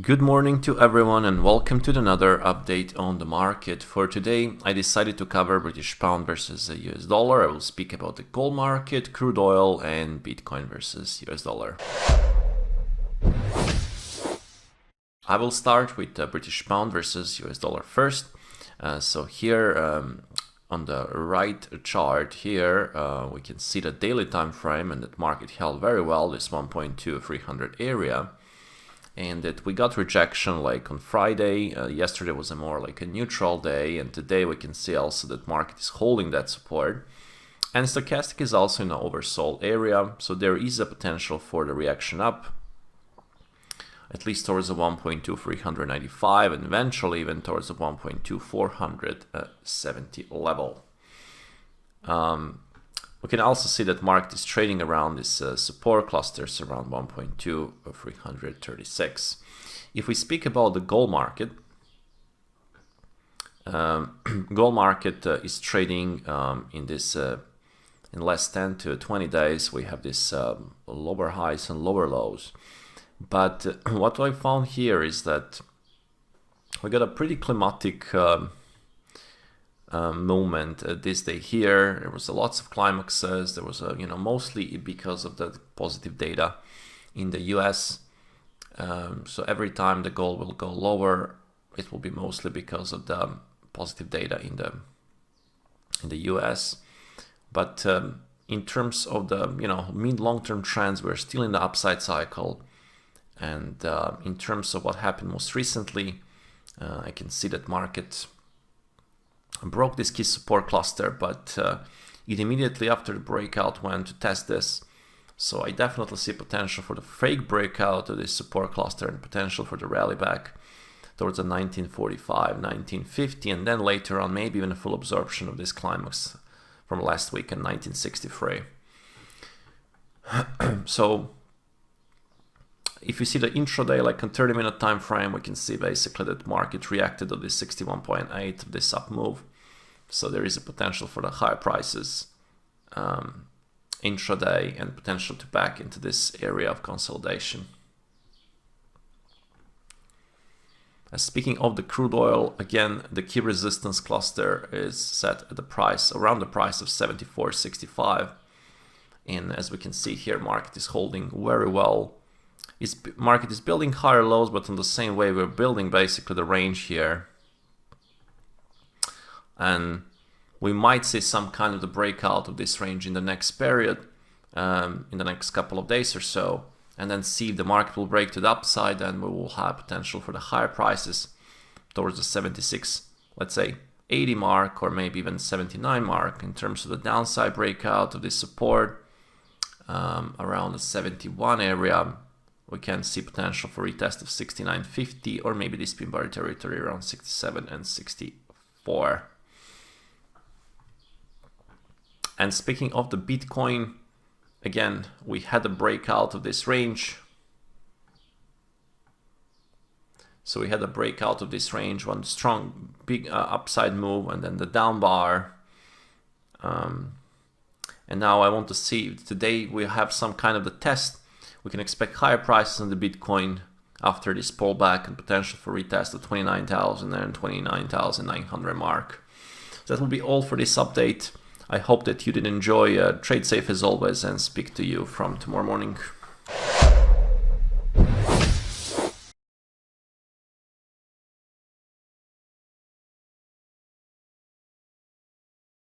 Good morning to everyone and welcome to another update on the market. For today, I decided to cover British pound versus the US dollar. I will speak about the gold market, crude oil and Bitcoin versus US dollar. I will start with the British pound versus US dollar first. So here on the right chart here, we can see the daily time frame, and that market held very well this 1.2300 area. And that we got rejection like on Friday. Yesterday was a more like a neutral day, and today we can see also that market is holding that support. And stochastic is also in the oversold area, so there is a potential for the reaction up, at least towards the 1.2395 and eventually even towards the 1.2470 level. We can also see that market is trading around this support clusters around 1.2336. If we speak about the gold market, gold market is trading in this in less 10 to 20 days. We have this lower highs and lower lows. But what I found here is that we got a pretty climatic movement this day here. There was lots of climaxes. There was mostly because of the positive data in the US. So every time the gold will go lower, it will be mostly because of the positive data in the US. But in terms of the mid long-term trends, we're still in the upside cycle. And in terms of what happened most recently, I can see that market broke this key support cluster, but it immediately after the breakout went to test this. So I definitely see potential for the fake breakout of this support cluster and potential for the rally back towards the 1945, 1950, and then later on maybe even a full absorption of this climax from last week in 1963. So if you see the intraday, like on 30-minute time frame, we can see basically that market reacted to this 61.8 of this up move. So there is a potential for the higher prices intraday and potential to back into this area of consolidation. Speaking of the crude oil, again, the key resistance cluster is set at the price around the price of 74.65. And as we can see here, market is holding very well. Market is building higher lows, but in the same way we're building basically the range here. And we might see some kind of the breakout of this range in the next period, in the next couple of days or so, and then see if the market will break to the upside, and we will have potential for the higher prices towards the 76, let's say 80 mark, or maybe even 79 mark. In terms of the downside breakout of this support around the 71 area, we can see potential for retest of 69.50 or maybe this pin bar territory around 67 and 64. And speaking of the Bitcoin, again, we had a breakout of this range. So we had a breakout of this range, one strong big upside move, and then the down bar. And now I want to see if today we have some kind of the test. We can expect higher prices on the Bitcoin after this pullback and potential for retest of 29,000 and 29,900 mark. So that will be all for this update. I hope that you did enjoy. Trade safe as always, and speak to you from tomorrow morning.